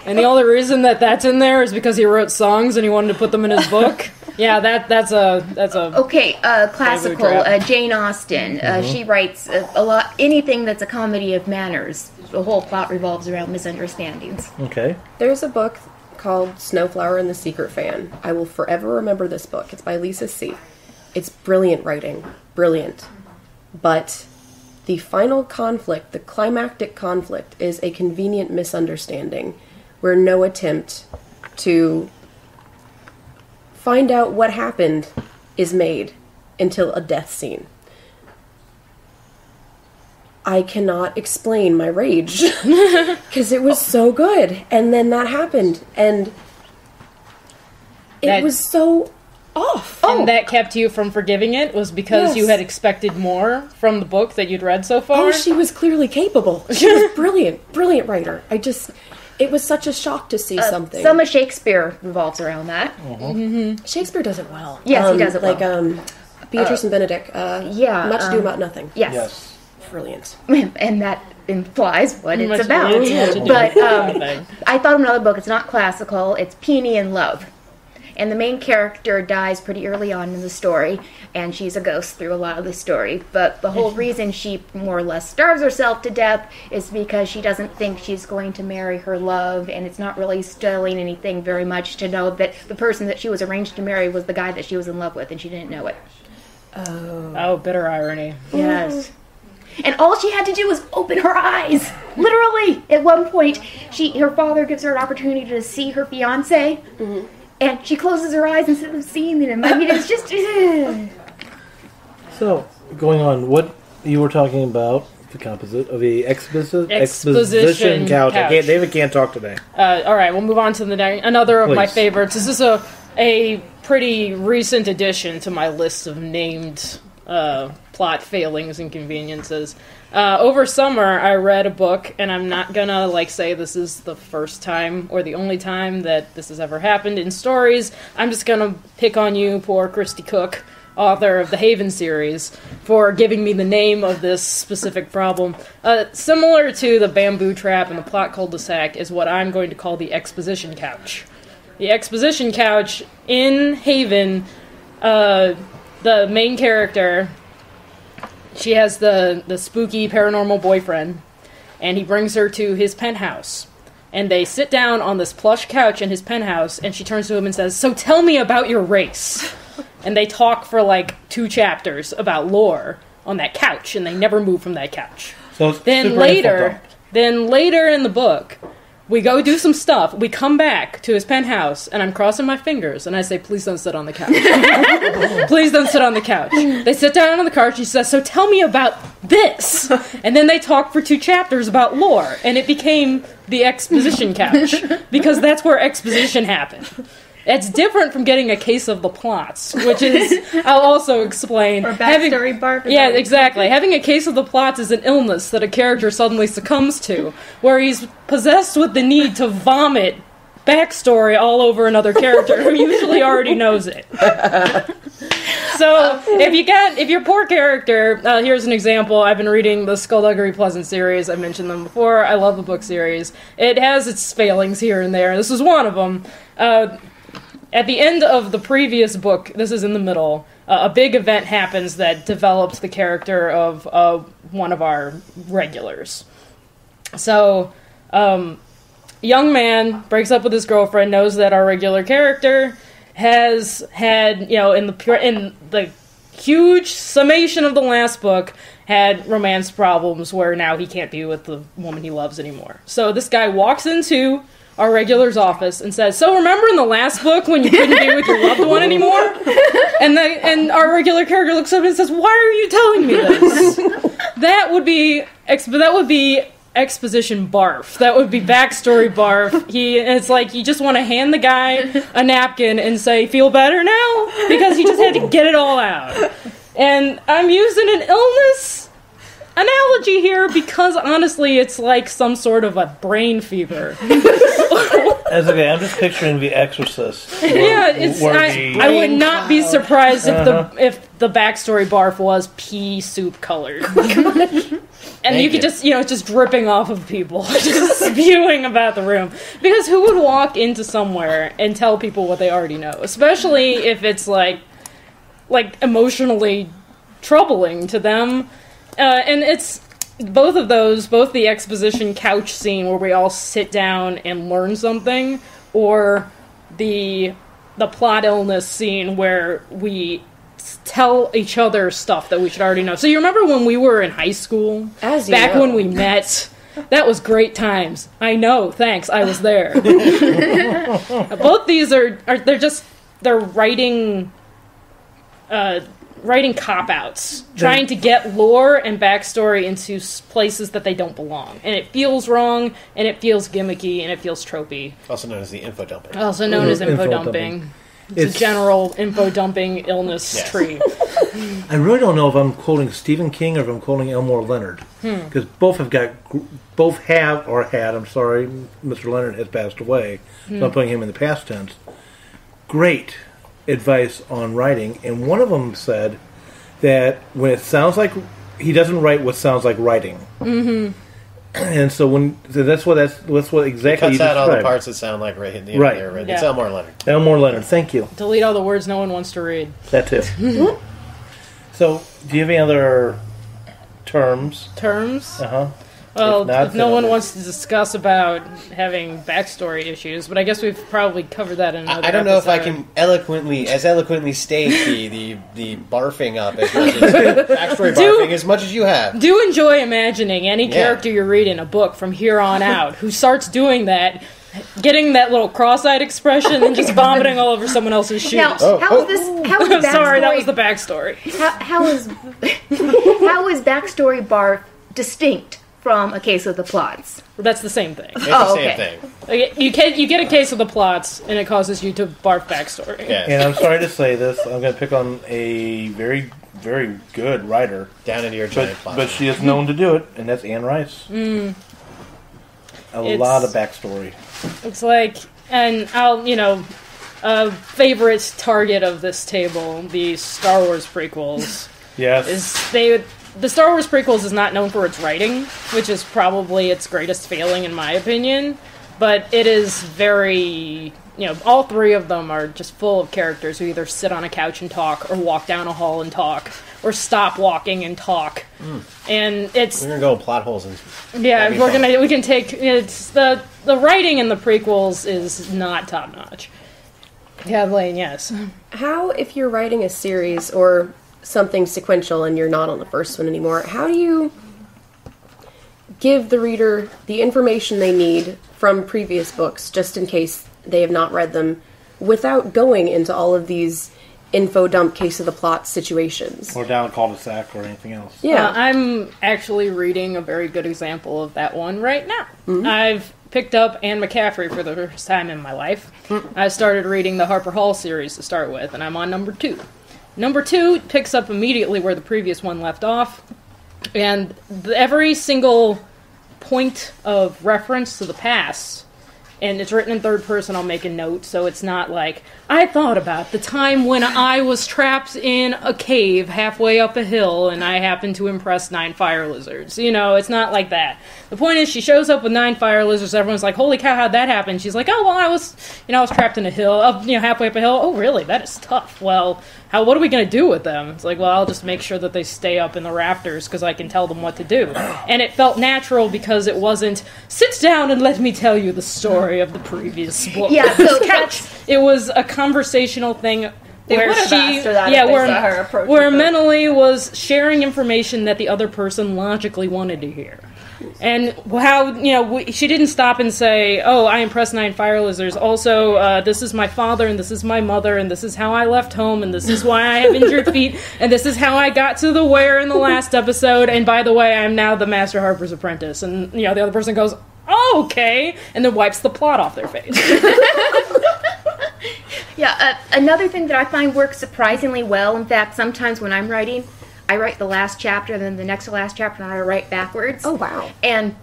And the only reason that's in there is because he wrote songs and he wanted to put them in his book. Yeah, that's a okay. Classical Jane Austen. She writes a lot. Anything that's a comedy of manners. The whole plot revolves around misunderstandings. Okay. There's a book called Snowflower and the Secret Fan. I will forever remember this book. It's by Lisa C. It's brilliant writing, brilliant. But the final conflict, the climactic conflict, is a convenient misunderstanding, where no attempt to find out what happened is made until a death scene. I cannot explain my rage because it was so good, and then that happened, and it was so off. And that kept you from forgiving it was because you had expected more from the book that you'd read so far? Oh, she was clearly capable. She was brilliant writer. It was such a shock to see something. Some of Shakespeare revolves around that. Shakespeare does it well. Yes, he does it well. Beatrice and Benedict. Much Ado About Nothing. Yes. Brilliant. And that implies what it's about. But I thought of another book. It's not classical. It's Peony in Love. And the main character dies pretty early on in the story, and she's a ghost through a lot of the story. But the whole reason she more or less starves herself to death is because she doesn't think she's going to marry her love, and it's not really selling anything very much to know that the person that she was arranged to marry was the guy that she was in love with, and she didn't know it. Oh, bitter irony. Yes. And all she had to do was open her eyes. Literally. At one point, her father gives her an opportunity to see her fiancé, and she closes her eyes instead of seeing him. I mean, it's just... So, going on, what you were talking about, the composite of the exposition couch. David can't talk today. All right, we'll move on to another of my favorites. This is a pretty recent addition to my list of named plot failings and conveniences. Over summer, I read a book, and I'm not gonna say this is the first time or the only time that this has ever happened in stories. I'm just gonna pick on you, poor Christy Cook, author of the Haven series, for giving me the name of this specific problem. Similar to the bamboo trap and the plot cul-de-sac is what I'm going to call the exposition couch. The exposition couch in Haven, the main character, she has the spooky paranormal boyfriend, and he brings her to his penthouse. And they sit down on this plush couch in his penthouse, and she turns to him and says, "So tell me about your race." And they talk for 2 chapters about lore on that couch, and they never move from that couch. So then later in the book, we go do some stuff. We come back to his penthouse, and I'm crossing my fingers, and I say, "Please don't sit on the couch." Please don't sit on the couch. They sit down on the couch, and she says, "So tell me about this." And then they talk for 2 chapters about lore, and it became the exposition couch, because that's where exposition happened. It's different from getting a case of the plots, which is, I'll also explain. Or backstory barf. Yeah, exactly. Having a case of the plots is an illness that a character suddenly succumbs to, where he's possessed with the need to vomit backstory all over another character who usually already knows it. So, if your poor character, here's an example. I've been reading the Skullduggery Pleasant series. I mentioned them before. I love the book series. It has its failings here and there. This is one of them. At the end of the previous book, this is in the middle, a big event happens that develops the character of one of our regulars. So, young man breaks up with his girlfriend, knows that our regular character has had, in the huge summation of the last book, had romance problems where now he can't be with the woman he loves anymore. So this guy walks into our regular's office and says, "So remember in the last book when you couldn't be with your loved one anymore?" And our regular character looks up and says, "Why are you telling me this?" That would be exposition barf. That would be backstory barf. It's like you just want to hand the guy a napkin and say, "Feel better now?" Because he just had to get it all out. And I'm using an illness analogy here because honestly it's like some sort of a brain fever. As okay, I'm just picturing The Exorcist. I would not be surprised if the backstory barf was pea soup colored. And you could just, it's just dripping off of people, just spewing about the room. Because who would walk into somewhere and tell people what they already know? Especially if it's like emotionally troubling to them. And it's both of those, both the exposition couch scene where we all sit down and learn something, or the plot illness scene where we tell each other stuff that we should already know. So you remember when we were in high school? When we met? That was great times. I know, thanks, I was there. Both these they're writing cop-outs, trying to get lore and backstory into places that they don't belong. And it feels wrong, and it feels gimmicky, and it feels tropey. Also known as the info dumping. Also known as info dumping. It's a general info dumping illness tree. I really don't know if I'm quoting Stephen King or if I'm quoting Elmore Leonard. Because both have, Mr. Leonard has passed away, so I'm putting him in the past tense. Great advice on writing, and one of them said that when it sounds like he doesn't write what sounds like writing, and so that's what exactly cuts out all the parts that sound like writing. Right. It's Elmore Leonard. Elmore Leonard. Thank you. Delete all the words no one wants to read. That too. So, do you have any other terms? Well, if no one wants to discuss about having backstory issues, but I guess we've probably covered that in another episode. I don't know if I can eloquently state the barfing up as much as backstory barfing as much as you have. Do enjoy imagining any character you read in a book from here on out who starts doing that, getting that little cross-eyed expression and just vomiting all over someone else's shoes. Now, how is backstory? Sorry, that was the backstory. How is backstory barf distinct from a case of the plots? That's the same thing. It's the same thing. You get a case of the plots, and it causes you to barf backstory. Yeah. And I'm sorry to say this, I'm going to pick on a very, very good writer. Down into your giant plot. But she is known to do it, and that's Anne Rice. A lot of backstory. It's like, and a favorite target of this table, the Star Wars prequels. Yes. The Star Wars prequels is not known for its writing, which is probably its greatest failing in my opinion, but it is very, all three of them are just full of characters who either sit on a couch and talk, or walk down a hall and talk, or stop walking and talk. And it's... We're going to go plot holes. We can take... It's the writing in the prequels is not top-notch. Yeah, Lane, yes. How, if you're writing a series or something sequential and you're not on the first one anymore, how do you give the reader the information they need from previous books, just in case they have not read them, without going into all of these info dump case of the plot situations? Or down a cul-de-sac or anything else. Yeah. I'm actually reading a very good example of that one right now. I've picked up Anne McCaffrey for the first time in my life. I started reading the Harper Hall series to start with, and I'm on number 2. Number 2 picks up immediately where the previous one left off, and every single point of reference to the past and it's written in third person, I'll make a note, so it's not like, I thought about the time when I was trapped in a cave halfway up a hill and I happened to impress 9 fire lizards. It's not like that. The point is, she shows up with 9 fire lizards, everyone's like, holy cow, how'd that happen? She's like, oh, well, I was trapped in a hill, halfway up a hill. Oh, really? That is tough. Well, what are we going to do with them? It's like, well, I'll just make sure that they stay up in the rafters because I can tell them what to do. And it felt natural because it wasn't, sit down and let me tell you the story of the previous book. Yeah, so it was a conversational thing where she, where where mentally was sharing information that the other person logically wanted to hear. And how, she didn't stop and say, oh, I impressed 9 fire lizards. Also, this is my father, and this is my mother, and this is how I left home, and this is why I have injured feet, and this is how I got to the where in the last episode, and by the way, I'm now the Master Harper's apprentice. And, the other person goes, oh, okay, and then wipes the plot off their face. Yeah, another thing that I find works surprisingly well, in fact, sometimes when I'm writing, I write the last chapter, then the next to last chapter, and I write backwards. Oh, wow. And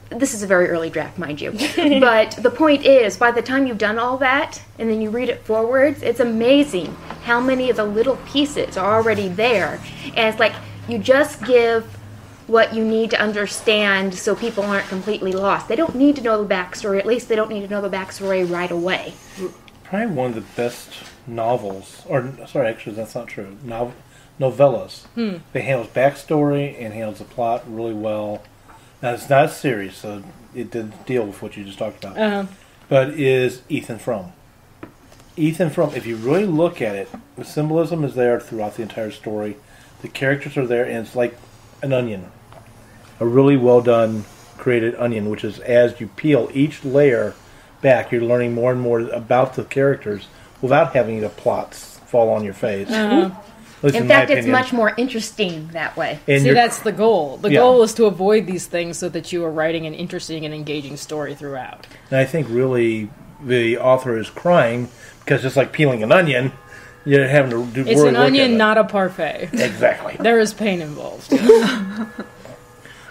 this is a very early draft, mind you. But the point is, by the time you've done all that, and then you read it forwards, it's amazing how many of the little pieces are already there. And it's like, you just give what you need to understand so people aren't completely lost. They don't need to know the backstory. At least they don't need to know the backstory right away. Probably one of the best novels, actually, that's not true. Novellas. It handles backstory and handles the plot really well. Now, it's not a series, so it didn't deal with what you just talked about. Uh-huh. But is Ethan Frome. Ethan Frome, if you really look at it, the symbolism is there throughout the entire story. The characters are there, and it's like an onion. A really well done, created onion, which is as you peel each layer back, you're learning more and more about the characters without having the plots fall on your face. Uh-huh. In fact, it's much more interesting that way. And see, that's the goal. The goal is to avoid these things so that you are writing an interesting and engaging story throughout. And I think really the author is crying because it's like peeling an onion. You're having to do It's an onion, not a parfait. Exactly. There is pain involved.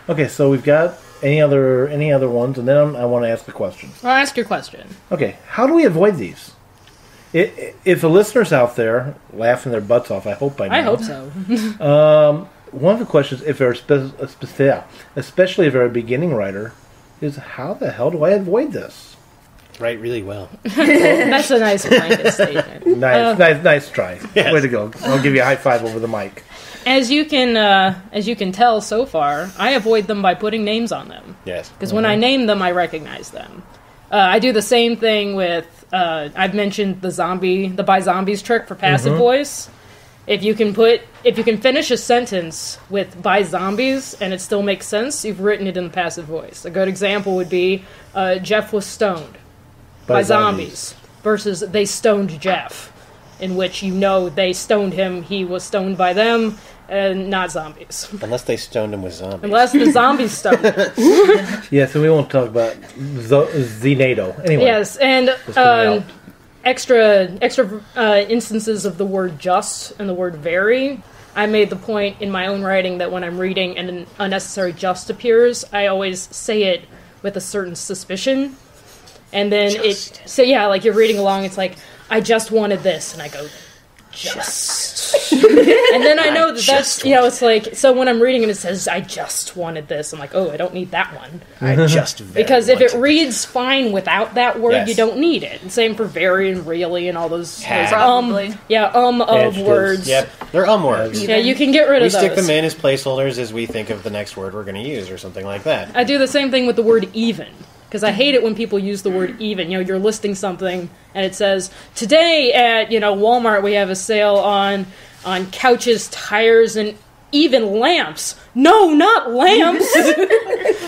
Okay, so we've got any other ones, and then I want to ask a question. I'll ask your question. Okay, how do we avoid these? If the listeners out there laughing their butts off, I hope by now. I hope so. One of the questions, if they're especially if they're a beginning writer, is how the hell do I avoid this? Write really well. That's a nice blanket statement. Nice try. Yes. Way to go! I'll give you a high five over the mic. As you can tell so far, I avoid them by putting names on them. Yes. Because when I name them, I recognize them. I do the same thing with. I've mentioned the by zombies trick for passive voice. If you can finish a sentence with by zombies and it still makes sense, you've written it in the passive voice. A good example would be Jeff was stoned by zombies versus they stoned Jeff, in which they stoned him, he was stoned by them, and not zombies. Unless they stoned him with zombies. Unless the zombies stoned him. Yeah, so we won't talk about Zenado. Anyway. Yes, and extra instances of the word just and the word very. I made the point in my own writing that when I'm reading and an unnecessary just appears, I always say it with a certain suspicion. And then like you're reading along, it's like, I just wanted this, and I go, just. And then I know that's, it's like, so when I'm reading and it says, I just wanted this, I'm like, oh, I don't need that one. I just because if it reads fine without that word, you don't need it. And same for very and really and all those probably. Of words. Yep, they're words. Yeah, you can get rid of those. We stick them in as placeholders as we think of the next word we're going to use or something like that. I do the same thing with the word even. Because I hate it when people use the word even. You're listing something and it says, today at, Walmart we have a sale on couches, tires, and even lamps. No, not lamps!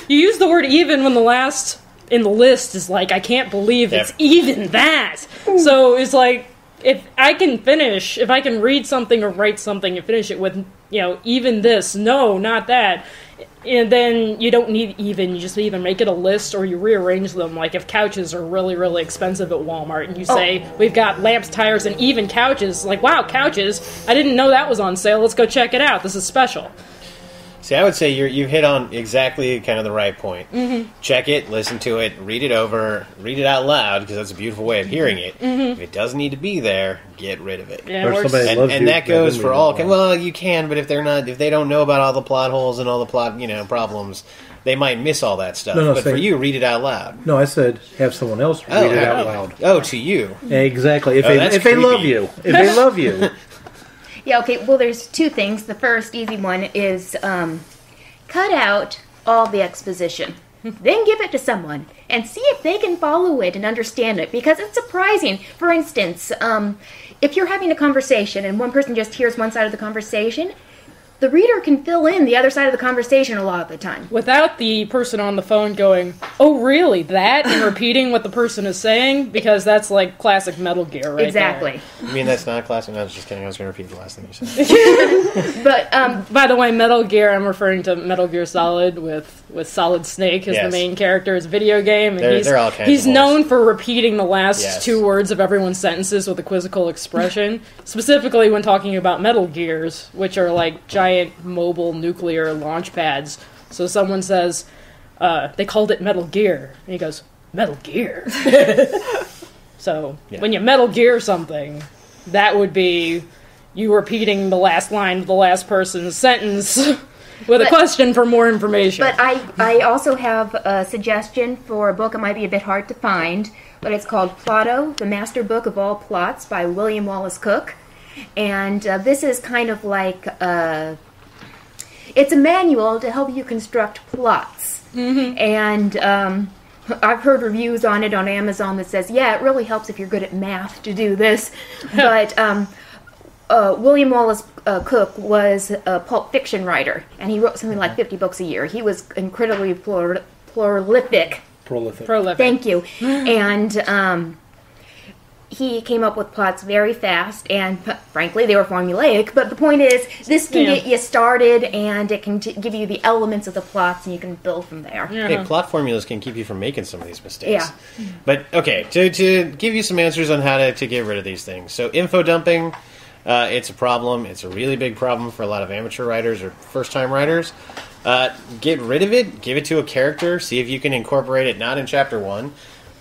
You use the word even when the last in the list is like, I can't believe it's even that! So it's like, if I can read something or write something and finish it with, even this, no, not that, and then you don't need even, you just either make it a list or you rearrange them. Like if couches are really, really expensive at Walmart and you say, we've got lamps, tires, and even couches, like, wow, couches, I didn't know that was on sale, let's go check it out, this is special. See, I would say you've hit on exactly kind of the right point. Mm-hmm. Check it, listen to it, read it over, read it out loud, because that's a beautiful way of hearing it. Mm-hmm. If it doesn't need to be there, get rid of it. Yeah, Or somebody loves you, And that they goes don't for read all. it. Well, you can, but if they don't know about all the plot holes and all the plot, problems, they might miss all that stuff. No, but for you, read it out loud. No, I said have someone else read it out loud. Oh, to you. Exactly. If that's they love creepy. you. If they love you. Yeah, okay, well, there's two things. The first easy one is cut out all the exposition. Then give it to someone and see if they can follow it and understand it, because it's surprising. For instance, if you're having a conversation and one person just hears one side of the conversation, the reader can fill in the other side of the conversation a lot of the time. Without the person on the phone going, "Oh, really? That?" and repeating what the person is saying, because that's like classic Metal Gear, right? Exactly. You mean that's not classic? No, I was just kidding. I was going to repeat the last thing you said. But By the way, Metal Gear, I'm referring to Metal Gear Solid with Solid Snake as the main character. It's a video game, and they're all kinds he's of known for repeating the last Yes. two words of everyone's sentences with a quizzical expression, specifically when talking about Metal Gears, which are like giant mobile nuclear launch pads. So someone says, they called it Metal Gear, and he goes, Metal Gear. So when you Metal Gear something, that would be you repeating the last line of the last person's sentence with a question for more information. But I also have a suggestion for a book. It might be a bit hard to find, but it's called Plotto, the Master Book of All Plots by William Wallace Cook. And this is kind of like it's a manual to help you construct plots. Mm-hmm. And I've heard reviews on it on Amazon that says, yeah, it really helps if you're good at math to do this. But William Wallace Cook was a pulp fiction writer, and he wrote something like 50 books a year. He was incredibly prolific. Thank you. And he came up with plots very fast, and frankly, they were formulaic. But the point is, this can get you started, and it can give you the elements of the plots, and you can build from there. Hey, plot formulas can keep you from making some of these mistakes. Yeah. But, okay, to give you some answers on how to get rid of these things. So, info dumping, it's a problem. It's a really big problem for a lot of amateur writers or first-time writers. Get rid of it. Give it to a character. See if you can incorporate it not in Chapter 1,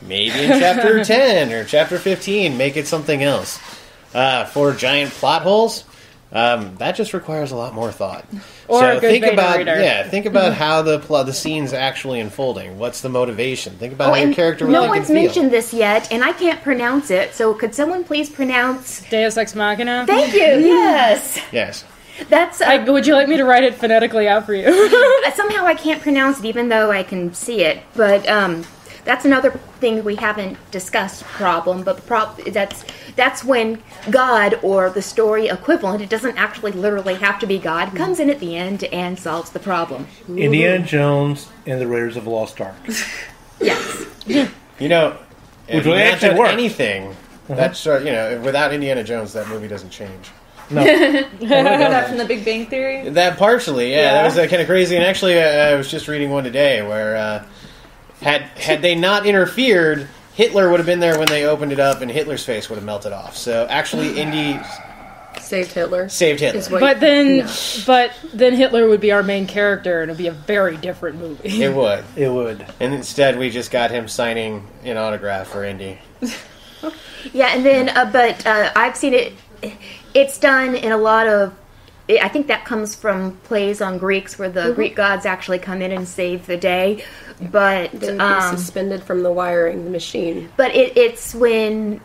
maybe in Chapter 10 or Chapter 15. Make it something else. For giant plot holes, that just requires a lot more thought. Or so a good beta reader. think about how the scene's actually unfolding. What's the motivation? Think about how your character would no look and one's feel. mentioned this yet, and I can't pronounce it, so could someone please pronounce... Deus Ex Machina? Thank you, yes! Yes. That's... would you like me to write it phonetically out for you? somehow I can't pronounce it, even though I can see it, but that's another thing we haven't discussed problem, but that's when God, or the story equivalent, it doesn't actually literally have to be God, comes in at the end and solves the problem. Indiana Jones and the Raiders of the Lost Ark. Yes. You know, if Which you would match actually on work. anything, that's without Indiana Jones, that movie doesn't change. No. That from The Big Bang Theory? That partially, that was kind of crazy. And actually, I was just reading one today where had they not interfered, Hitler would have been there when they opened it up, and Hitler's face would have melted off. So actually, Indy Saved Hitler. But then Hitler would be our main character, and it'd be a very different movie. It would. It would. And instead, we just got him signing an autograph for Indy. Yeah, and then, I've seen it. It's done in a lot of. I think that comes from plays on Greeks, where the Greek gods actually come in and save the day. But They would be suspended from the wiring, the machine. But it's when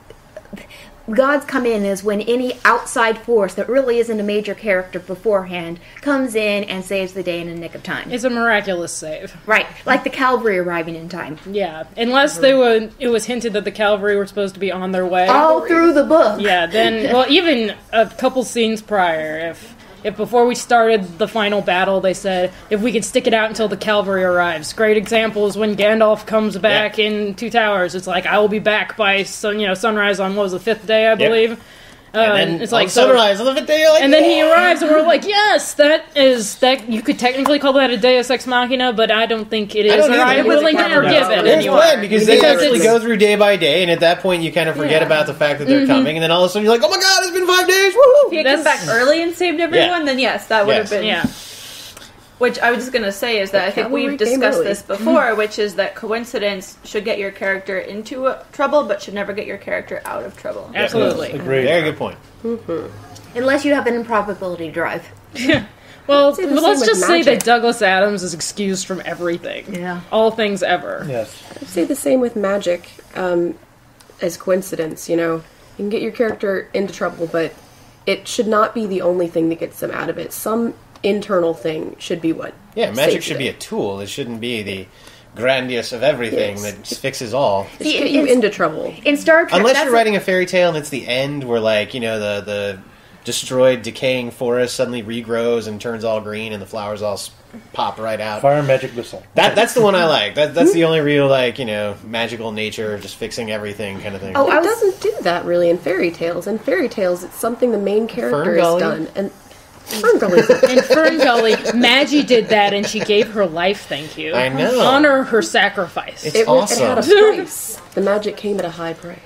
gods come in is when any outside force that really isn't a major character beforehand comes in and saves the day in a nick of time. It's a miraculous save. Right, like the cavalry arriving in time. Yeah, unless it was hinted that the cavalry were supposed to be on their way. All through the book. Yeah, then, well, even a couple scenes prior, if before we started the final battle, they said, if we could stick it out until the cavalry arrives. Great example is when Gandalf comes back in Two Towers. It's like, I will be back by sunrise on, what was the 5th day, I believe? And then it's like sunrise on the 5th day, and then he arrives, and we're like, yes, that you could technically call that a Deus Ex Machina, but I don't think it is. I'm willing to forgive it It's anyway. planned because they actually go through day by day, and at that point you kind of forget about the fact that they're coming, and then all of a sudden you're like, oh my god, it's been 5 days, woohoo! If he had come back early and saved everyone, then yes, that would have been... Yeah. Which I was just going to say is that I think we've discussed this before, which is that coincidence should get your character into trouble, but should never get your character out of trouble. Absolutely. Agreed. Very good point. Unless you have an improbability drive. Well, let's just say magic. that Douglas Adams is excused from everything. Yeah. All things ever. Yes. I'd say the same with magic as coincidence, you know. You can get your character into trouble, but it should not be the only thing that gets them out of it. Some internal thing should be what Yeah, magic saves should be it. a tool. It shouldn't be the grandiose of everything Yes. that fixes all. It should get you into trouble. In Star Trek, Unless that's you're writing a fairy tale and it's the end where, like, you know, the destroyed, decaying forest suddenly regrows and turns all green and the flowers all pop right out. Fire magic missile. That's the one I like. That's the only real, like, you know, magical nature, just fixing everything kind of thing. Oh, It doesn't do that really in fairy tales. In fairy tales, it's something the main character has Ferngully? done. And Ferngully. In Ferngully, Maggie did that and she gave her life, thank you. I know. Honor her sacrifice. It's It had a awesome. price. The magic came at a high price.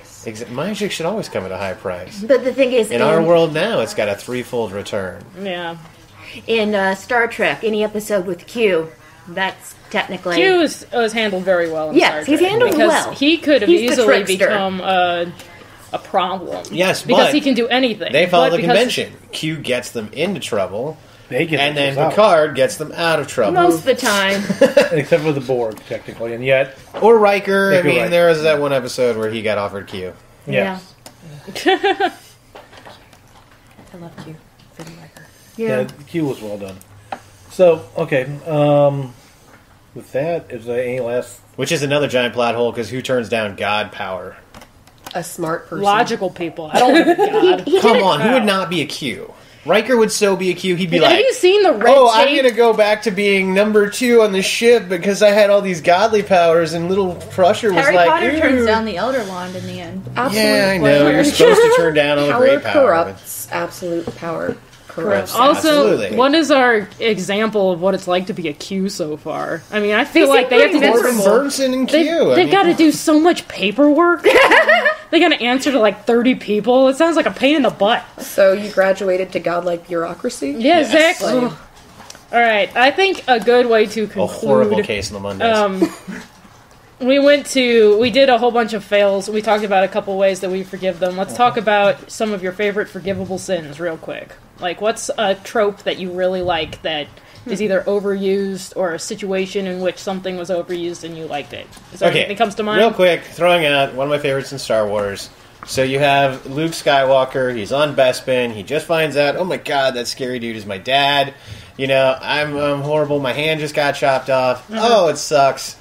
Magic should always come at a high price. But the thing is, In our world now, it's got a threefold return. Yeah. in Star Trek, any episode with Q, that's technically... Q was handled very well in Yes, Star he's Trek, handled because well. he could have He's the easily trickster. become a problem. Yes, because but he can do anything. They follow But the because- convention. Q gets them into trouble, They get and then themselves Picard gets them out of trouble. Most of the time. out. Except for the Borg, technically, and yet, Or Riker. I Riker, mean, right. there was that one episode where he got offered Q. yes. I love you. Yeah, Q was well done. So, okay, with that, is there any last... Which is another giant plot hole, because who turns down God power? A smart person. Logical people. I don't want to be God. Come on, who would not be a Q? Riker would so be a Q, he'd be Have like, you seen the red oh, tape? I'm going to go back to being number 2 on the ship because I had all these godly powers, and little Crusher was Harry like, Potter "Ooh." turns down the Elder Wand in the end. Absolute Yeah, I know. pleasure. You're supposed to turn down all the Power great power. corrupts. Absolute power corrupts. Also, Absolutely. what is our example of what it's like to be a Q so far? I mean, I feel They like seem they have to pretty do Gordon Burnson and Q. They've got to do so much paperwork. They got to answer to like 30 people. It sounds like a pain in the butt. So you graduated to godlike bureaucracy? Yeah, Yes. exactly. All right, I think a good way to a conclude. horrible case in the Mondays. We did a whole bunch of fails. We talked about a couple ways that we forgive them. Let's talk about some of your favorite forgivable sins real quick. Like, what's a trope that you really like that is either overused or a situation in which something was overused and you liked it? Is there anything that comes to mind? Real quick, throwing out one of my favorites in Star Wars. So you have Luke Skywalker, he's on Bespin, he just finds out, oh my god, that scary dude is my dad. You know, I'm horrible, my hand just got chopped off. Oh, it sucks.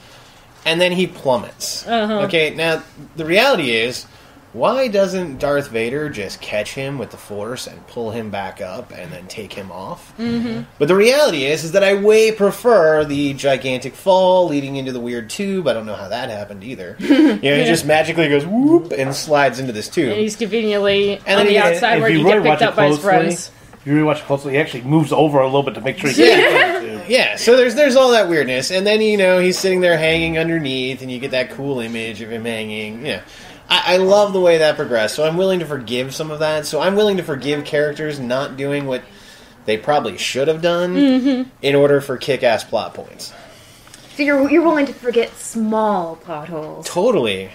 And then he plummets. Okay, now, the reality is, why doesn't Darth Vader just catch him with the Force and pull him back up and then take him off? Mm-hmm. But the reality is that I way prefer the gigantic fall leading into the weird tube. I don't know how that happened either. He just magically goes whoop and slides into this tube. And he's conveniently And on then the he- outside if where you you really get picked watch it up by his closely, friends. If you really watch it closely, he actually moves over a little bit to make sure he gets it. Yeah, so there's all that weirdness, and then he's sitting there hanging underneath, and you get that cool image of him hanging. Yeah, I love the way that progressed. So I'm willing to forgive some of that. So I'm willing to forgive characters not doing what they probably should have done in order for kick-ass plot points. So you're willing to forget small potholes. Totally,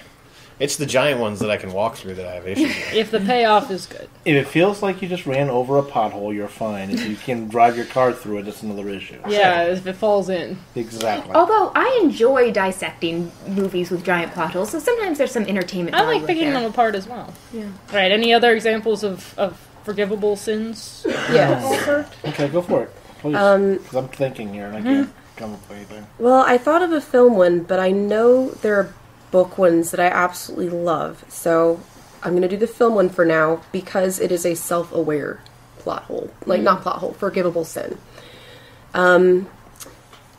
it's the giant ones that I can walk through that I have issues with. If the payoff is good. If it feels like you just ran over a pothole, you're fine. If you can drive your car through it, that's another issue. Yeah, if it falls in. Exactly. Although I enjoy dissecting movies with giant potholes, so sometimes there's some entertainment I value like picking there. them apart as well. Yeah. All right, any other examples of forgivable sins? Yes. Okay, go for it, please. 'Cause I'm thinking here and I can't come up with anything. Well, I thought of a film one, but I know there are book ones that I absolutely love. So I'm going to do the film one for now because it is a self-aware plot hole. Like, not plot hole, forgivable sin.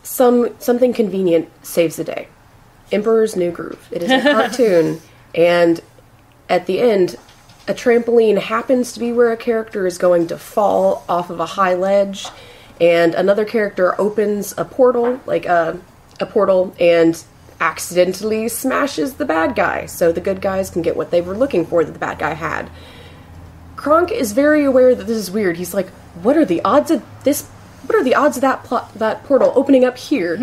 Something convenient saves the day. Emperor's New Groove. It is a cartoon, and at the end, a trampoline happens to be where a character is going to fall off of a high ledge, and another character opens a portal, like a portal, and accidentally smashes the bad guy, so the good guys can get what they were looking for that the bad guy had. Kronk is very aware that this is weird. He's like, what are the odds of this what are the odds of that portal opening up here?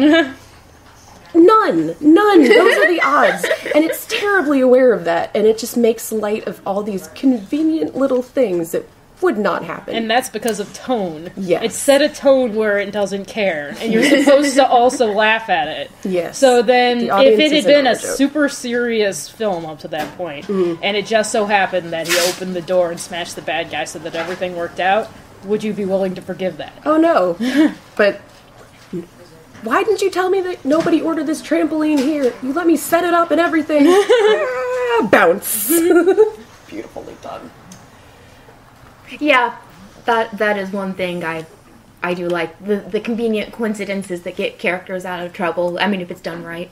None. Those are the odds. And it's terribly aware of that, and it just makes light of all these convenient little things that would not happen. And that's because of tone. Yes. It's set a tone where it doesn't care, and you're supposed to also laugh at it. Yes. So then, The if audience it had is in been on a the joke. super serious film up to that point, and it just so happened that he opened the door and smashed the bad guy so that everything worked out, would you be willing to forgive that? Oh no. But why didn't you tell me that nobody ordered this trampoline here? You let me set it up and everything. Bounce. Beautifully done. Yeah, that is one thing I do like. The convenient coincidences that get characters out of trouble. I mean, if it's done right.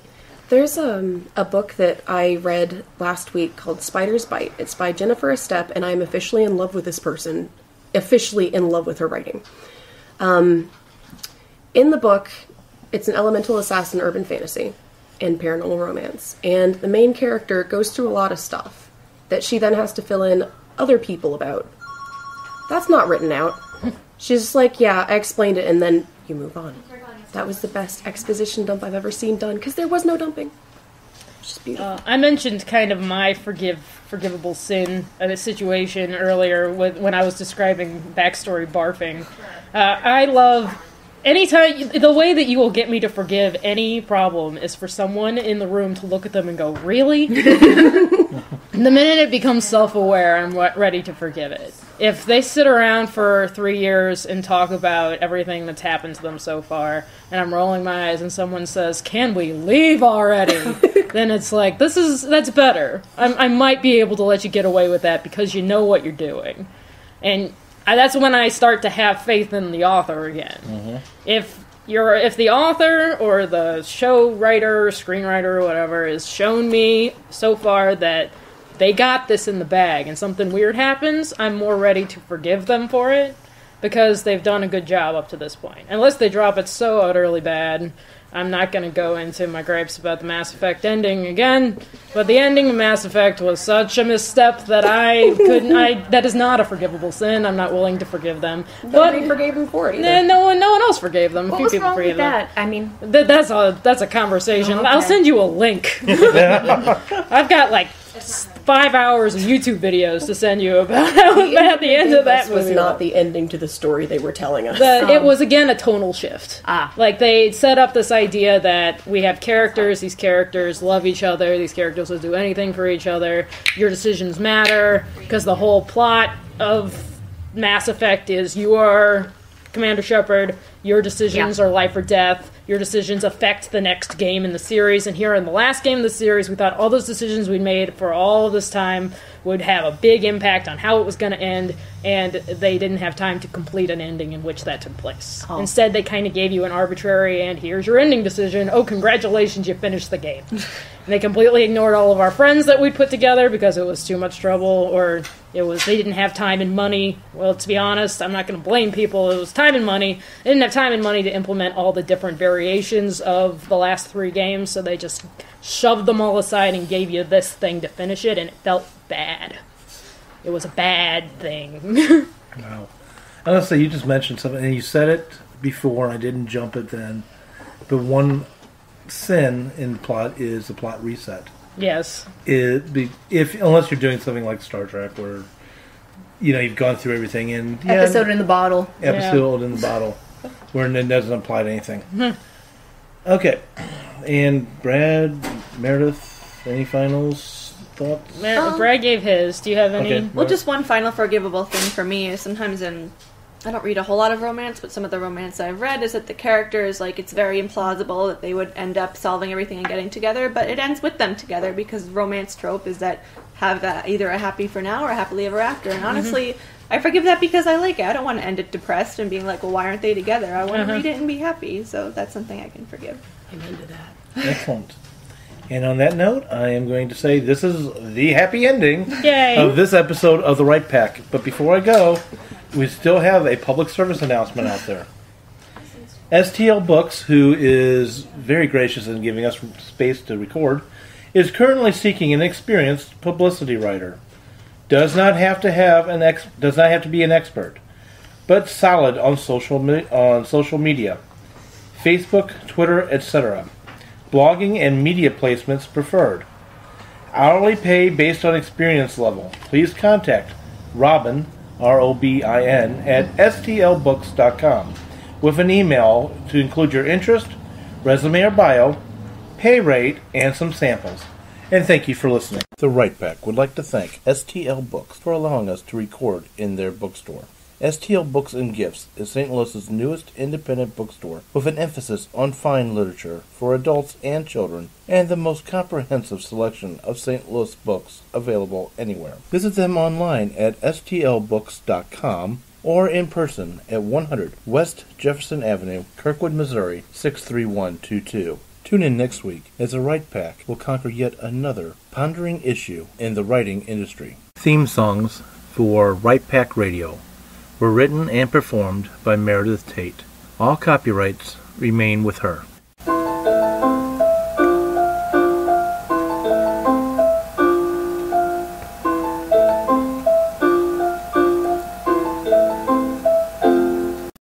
There's a book that I read last week called Spider's Bite. It's by Jennifer Stolzer, and I'm officially in love with this person. Officially in love with her writing. In the book, it's an elemental assassin urban fantasy and paranormal romance. And the main character goes through a lot of stuff that she then has to fill in other people about. That's not written out. She's just like, yeah, I explained it, and then you move on. That was the best exposition dump I've ever seen done, because there was no dumping. It's just beautiful. I mentioned kind of my forgivable sin situation earlier when I was describing backstory barfing. I love... Anytime, the way that you will get me to forgive any problem is for someone in the room to look at them and go, really? The minute it becomes self-aware, I'm ready to forgive it. If they sit around for 3 years and talk about everything that's happened to them so far, and I'm rolling my eyes and someone says, can we leave already? Then it's like, that's better. I might be able to let you get away with that because you know what you're doing. And that's when I start to have faith in the author again. Mm-hmm. If the author or the show writer, screenwriter, or whatever has shown me so far that they got this in the bag and something weird happens, I'm more ready to forgive them for it because they've done a good job up to this point. Unless they drop it so utterly bad, I'm not going to go into my gripes about the Mass Effect ending again, but the ending of Mass Effect was such a misstep that that is not a forgivable sin. I'm not willing to forgive them. Nobody forgave him for it either. No one else forgave them. What was wrong with that? I mean... That's a conversation. Oh, okay. I'll send you a link. I've got like 5 hours of YouTube videos to send you about the end of that movie. Was not the ending to the story they were telling us. It was, again, a tonal shift. Like, they set up this idea that we have characters, these characters love each other, these characters will do anything for each other, your decisions matter, because the whole plot of Mass Effect is you are Commander Shepard, your decisions are life or death, your decisions affect the next game in the series, and here in the last game of the series, we thought all those decisions we made for all of this time would have a big impact on how it was going to end, and they didn't have time to complete an ending in which that took place. Oh. Instead, they kind of gave you an arbitrary, and here's your ending decision, oh, congratulations, you finished the game. And they completely ignored all of our friends that we'd put together because it was too much trouble, or they didn't have time and money. Well, to be honest, I'm not going to blame people, it was time and money. They didn't have time and money to implement all the different variations of the last 3 games, so they just shoved them all aside and gave you this thing to finish it, and it felt bad. It was a bad thing. Wow. Honestly, you just mentioned something, and you said it before, and I didn't jump it then. The one sin in the plot is the plot reset. Yes. Unless you're doing something like Star Trek, where you've gone through everything in episode in the bottle. Episode in the bottle, where it doesn't apply to anything. Okay, and Brad, Meredith, any finals thoughts? Brad gave his. Do you have any? Okay, well, just one final forgivable thing for me is sometimes I don't read a whole lot of romance, but some of the romance I've read is that the characters, it's very implausible that they would end up solving everything and getting together, but it ends with them together because romance trope is that have either a happy for now or a happily ever after. And honestly, I forgive that because I like it. I don't want to end it depressed and being like, well, why aren't they together? I want to read it and be happy. So that's something I can forgive. Amen to that. Excellent. And on that note, I am going to say this is the happy ending of this episode of The Right Pack. But before I go, we still have a public service announcement out there. STL Books, who is very gracious in giving us space to record, is currently seeking an experienced publicity writer. Does not have to be an expert. but solid on social media, Facebook, Twitter, etc. Blogging and media placements preferred. Hourly pay based on experience level. Please contact Robin, R-O-B-I-N, at stlbooks.com with an email to include your interest, resume or bio, pay rate, and some samples. And thank you for listening. The Right Pack would like to thank STL Books for allowing us to record in their bookstore. STL Books and Gifts is St. Louis's newest independent bookstore with an emphasis on fine literature for adults and children and the most comprehensive selection of St. Louis books available anywhere. Visit them online at stlbooks.com or in person at 100 West Jefferson Avenue, Kirkwood, Missouri 63122. Tune in next week as the Right Pack will conquer yet another pondering issue in the writing industry. Theme songs for Right Pack Radio were written and performed by Meredith Tate. All copyrights remain with her.